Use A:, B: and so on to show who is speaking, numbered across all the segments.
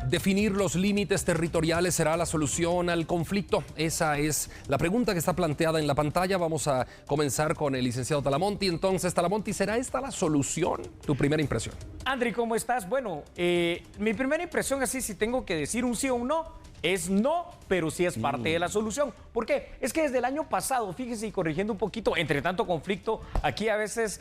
A: ¿Definir los límites territoriales será la solución al conflicto? Esa es la pregunta que está planteada en la pantalla. Vamos a comenzar con el licenciado Talamonti. Entonces, Talamonti, ¿será esta la solución? Tu primera impresión.
B: Andri, ¿cómo estás? Bueno, mi primera impresión, así si tengo que decir un sí o un no, es no, pero sí es parte de la solución. ¿Por qué? Es que desde el año pasado, fíjese, y corrigiendo un poquito, entre tanto conflicto, aquí a veces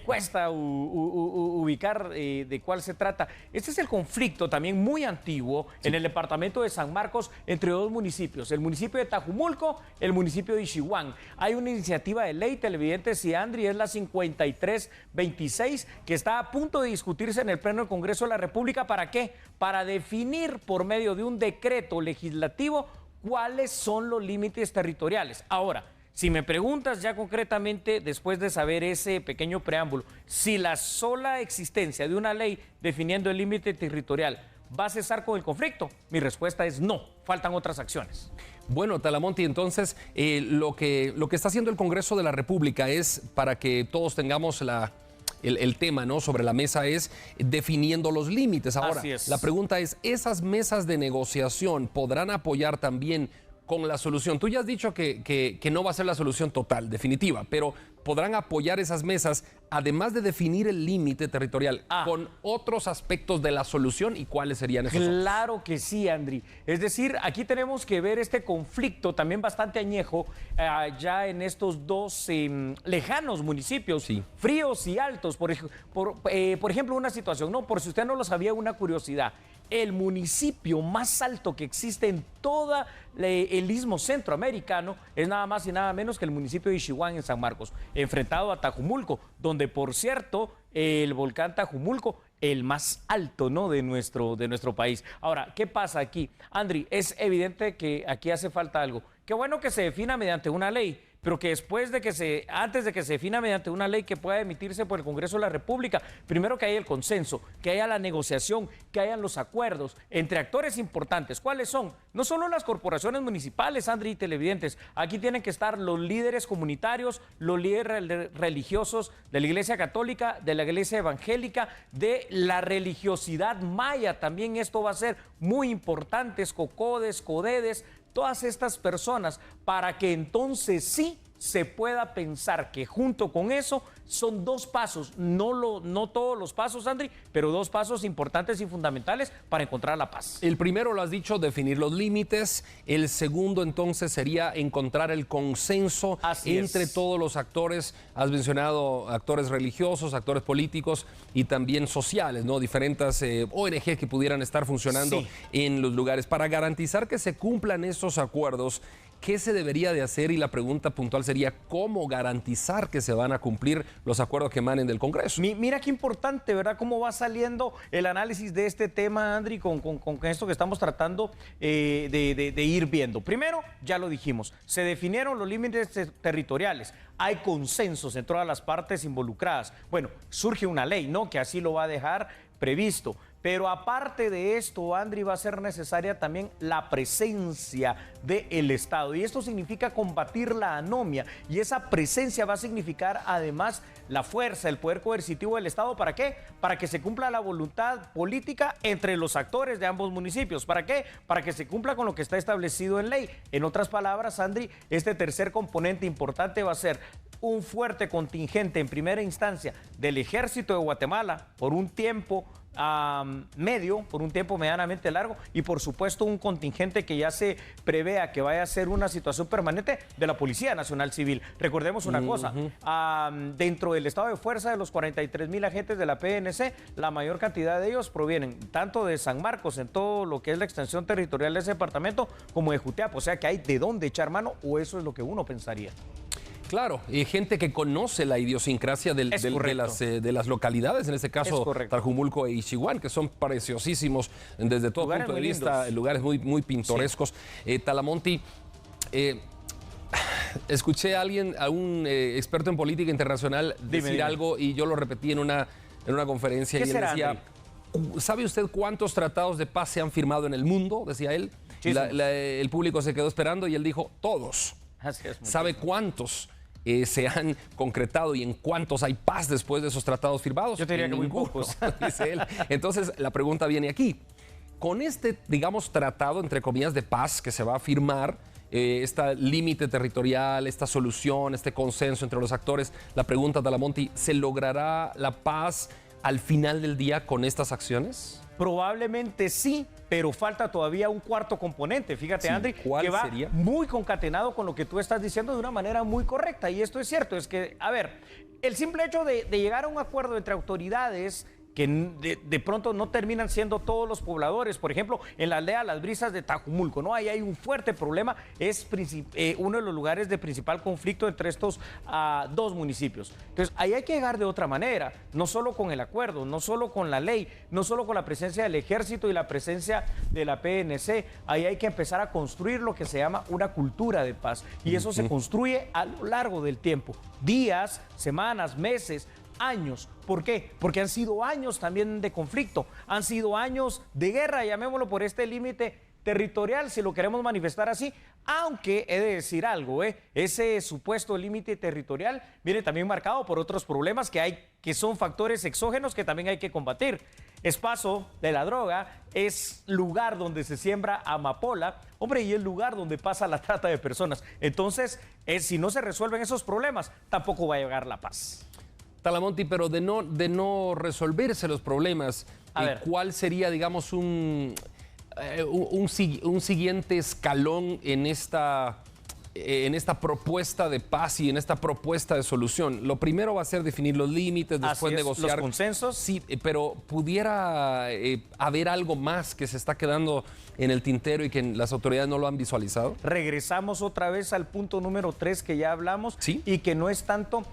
B: cuesta ubicar de cuál se trata. Este es el conflicto también muy antiguo en el departamento de San Marcos entre dos municipios, el municipio de Tajumulco, el municipio de Ixiguán. Hay una iniciativa de ley, televidentes y Andri, es la 5326, que está a punto de discutirse en el Pleno del Congreso de la República. ¿Para qué? Para definir por medio de un decreto legislativo cuáles son los límites territoriales. Ahora, si me preguntas ya concretamente, después de saber ese pequeño preámbulo, si la sola existencia de una ley definiendo el límite territorial va a cesar con el conflicto, mi respuesta es no, faltan otras acciones.
A: Bueno, Talamonti, entonces lo que está haciendo el Congreso de la República es, para que todos tengamos el tema, ¿no?, sobre la mesa, es definiendo los límites. Ahora, la pregunta es, ¿esas mesas de negociación podrán apoyar también con la solución? Tú ya has dicho que no va a ser la solución total, definitiva, pero ¿podrán apoyar esas mesas, además de definir el límite territorial, con otros aspectos de la solución? ¿Y cuáles serían esos otros?
B: Claro que sí, Andri. Es decir, aquí tenemos que ver este conflicto también bastante añejo ya en estos dos lejanos municipios, fríos y altos. Por ejemplo, una situación, ¿no? Por si usted no lo sabía, una curiosidad. El municipio más alto que existe en todo el istmo centroamericano es nada más y nada menos que el municipio de Ixiguán, en San Marcos, enfrentado a Tajumulco, donde, por cierto, el volcán Tajumulco, el más alto, ¿no?, de nuestro país. Ahora, ¿qué pasa aquí? Andri, es evidente que aquí hace falta algo. Qué bueno que se defina mediante una ley, pero que antes de que se defina mediante una ley que pueda emitirse por el Congreso de la República, primero que haya el consenso, que haya la negociación, que hayan los acuerdos entre actores importantes. ¿Cuáles son? No solo las corporaciones municipales, Andri y televidentes, aquí tienen que estar los líderes comunitarios, los líderes religiosos de la Iglesia Católica, de la Iglesia Evangélica, de la religiosidad maya. También esto va a ser muy importante, COCODES, CODEDES, todas estas personas, para que entonces sí se pueda pensar que junto con eso son dos pasos, no todos los pasos, Andri, pero dos pasos importantes y fundamentales para encontrar la paz.
A: El primero, lo has dicho, definir los límites. El segundo, entonces, sería encontrar el consenso entre todos los actores. Has mencionado actores religiosos, actores políticos y también sociales, ¿no? Diferentes ONG que pudieran estar funcionando en los lugares. Para garantizar que se cumplan esos acuerdos, ¿qué se debería de hacer? Y la pregunta puntual sería, ¿cómo garantizar que se van a cumplir los acuerdos que emanen del Congreso?
B: Mira qué importante, ¿verdad? Cómo va saliendo el análisis de este tema, Andri, con esto que estamos tratando de ir viendo. Primero, ya lo dijimos, se definieron los límites territoriales. Hay consensos en todas las partes involucradas. Bueno, surge una ley, ¿no?, que así lo va a dejar previsto. Pero aparte de esto, Andri, va a ser necesaria también la presencia del Estado. Y esto significa combatir la anomia. Y esa presencia va a significar además la fuerza, el poder coercitivo del Estado. ¿Para qué? Para que se cumpla la voluntad política entre los actores de ambos municipios. ¿Para qué? Para que se cumpla con lo que está establecido en ley. En otras palabras, Andri, este tercer componente importante va a ser un fuerte contingente en primera instancia del Ejército de Guatemala por un tiempo por un tiempo medianamente largo, y por supuesto un contingente que ya se prevea que vaya a ser una situación permanente de la Policía Nacional Civil. Recordemos una cosa, dentro del estado de fuerza de los 43,000 agentes de la PNC, la mayor cantidad de ellos provienen tanto de San Marcos, en todo lo que es la extensión territorial de ese departamento, como de Jutiapa, o sea que hay de dónde echar mano, o eso es lo que uno pensaría.
A: Claro, y gente que conoce la idiosincrasia de las localidades, en este caso Tajumulco e Ixiguán, que son preciosísimos desde todo punto de vista, lugares muy pintorescos. Talamonti, escuché a un experto en política internacional decir algo, y yo lo repetí en una conferencia, y él decía, ¿sabe usted cuántos tratados de paz se han firmado en el mundo?, decía él. El público se quedó esperando y él dijo, todos. ¿Sabe cuántos se han concretado y en cuántos hay paz después de esos tratados firmados?
B: Yo te diría que muy pocos,
A: dice él. Entonces, la pregunta viene aquí. con este, digamos, tratado, entre comillas, de paz que se va a firmar, este límite territorial, esta solución, este consenso entre los actores, la pregunta, Talamonte, ¿se logrará la paz al final del día con estas acciones?
B: Probablemente sí, pero falta todavía un cuarto componente. Fíjate, sí, Andri, que va sería? Muy concatenado con lo que tú estás diciendo de una manera muy correcta. Y esto es cierto, es que, a ver, el simple hecho de llegar a un acuerdo entre autoridades que de pronto no terminan siendo todos los pobladores. Por ejemplo, en la aldea Las Brisas de Tajumulco, ¿no? Ahí hay un fuerte problema, es uno de los lugares de principal conflicto entre estos dos municipios. Entonces, ahí hay que llegar de otra manera, no solo con el acuerdo, no solo con la ley, no solo con la presencia del ejército y la presencia de la PNC, ahí hay que empezar a construir lo que se llama una cultura de paz. Y eso se construye a lo largo del tiempo, días, semanas, meses, años. ¿Por qué? Porque han sido años también de conflicto, han sido años de guerra, llamémoslo por este límite territorial, si lo queremos manifestar así, aunque he de decir algo, ese supuesto límite territorial viene también marcado por otros problemas que son factores exógenos que también hay que combatir. Es paso de la droga, es lugar donde se siembra amapola, hombre, y es lugar donde pasa la trata de personas. Entonces, si no se resuelven esos problemas, tampoco va a llegar la paz.
A: Talamonte, pero de no resolverse los problemas, ¿cuál sería, digamos, un siguiente escalón en esta propuesta de paz y en esta propuesta de solución? Lo primero va a ser definir los límites, después negociar.
B: Los consensos.
A: Sí, pero pudiera haber algo más que se está quedando en el tintero y que las autoridades no lo han visualizado.
B: Regresamos otra vez al punto número 3 que ya hablamos, ¿sí? Y que no es tanto,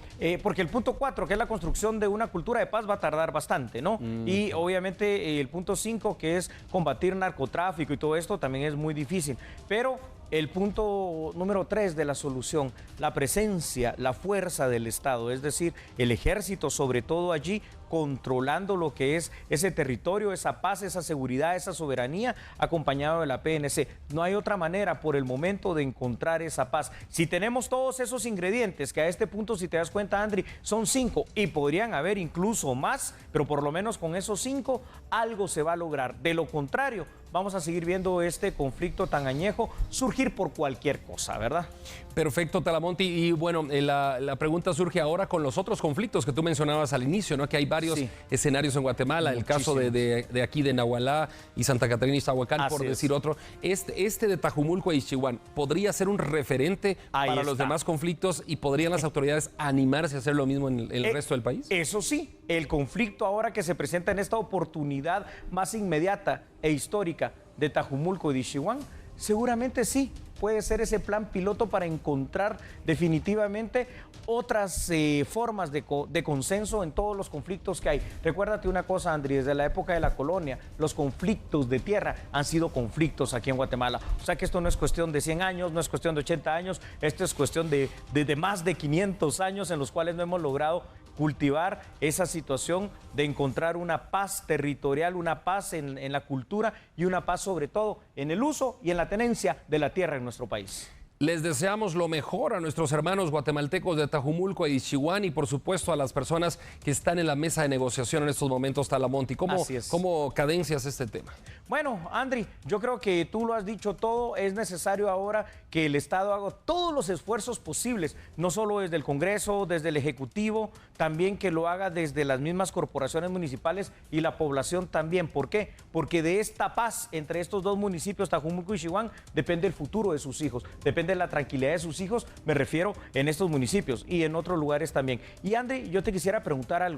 B: porque el punto 4, que es la construcción de una cultura de paz, va a tardar bastante, ¿no? Y obviamente el punto 5, que es combatir narcotráfico y todo esto, también es muy difícil. Pero el punto número 3 de la solución, la presencia, la fuerza del Estado, es decir, el ejército sobre todo allí, controlando lo que es ese territorio, esa paz, esa seguridad, esa soberanía, acompañado de la PNC. No hay otra manera por el momento de encontrar esa paz. Si tenemos todos esos ingredientes, que a este punto, si te das cuenta, Andri, son 5 y podrían haber incluso más, pero por lo menos con esos 5 algo se va a lograr. De lo contrario, vamos a seguir viendo este conflicto tan añejo surgir por cualquier cosa, ¿verdad?
A: Perfecto, Talamonte. Y bueno, la pregunta surge ahora con los otros conflictos que tú mencionabas al inicio, ¿no? Que hay varios escenarios en Guatemala, el caso de aquí de Nahualá y Santa Catarina y Zahuacán, por decir otro. Este de Tajumulco e Ixchihuán, ¿podría ser un referente para los demás conflictos y podrían las autoridades animarse a hacer lo mismo en el resto del país?
B: Eso sí, el conflicto ahora que se presenta en esta oportunidad más inmediata e histórica de Tajumulco y de Ixchihuán, seguramente sí, puede ser ese plan piloto para encontrar definitivamente otras formas de consenso en todos los conflictos que hay. Recuérdate una cosa, Andri, desde la época de la colonia, los conflictos de tierra han sido conflictos aquí en Guatemala. O sea que esto no es cuestión de 100 años, no es cuestión de 80 años, esto es cuestión de más de 500 años en los cuales no hemos logrado cultivar esa situación de encontrar una paz territorial, una paz en la cultura y una paz sobre todo en el uso y en la tenencia de la tierra en nuestro país.
A: Les deseamos lo mejor a nuestros hermanos guatemaltecos de Tajumulco y Ixchihuán y por supuesto a las personas que están en la mesa de negociación en estos momentos, Talamonte. ¿Cómo cadencias este tema?
B: Bueno, Andri, yo creo que tú lo has dicho todo, es necesario ahora que el Estado haga todos los esfuerzos posibles, no solo desde el Congreso, desde el Ejecutivo, también que lo haga desde las mismas corporaciones municipales y la población también. ¿Por qué? Porque de esta paz entre estos dos municipios, Tajumulco y Ixchihuán, depende el futuro de sus hijos, depende de la tranquilidad de sus hijos, me refiero en estos municipios y en otros lugares también. Y Andri, yo te quisiera preguntar algo.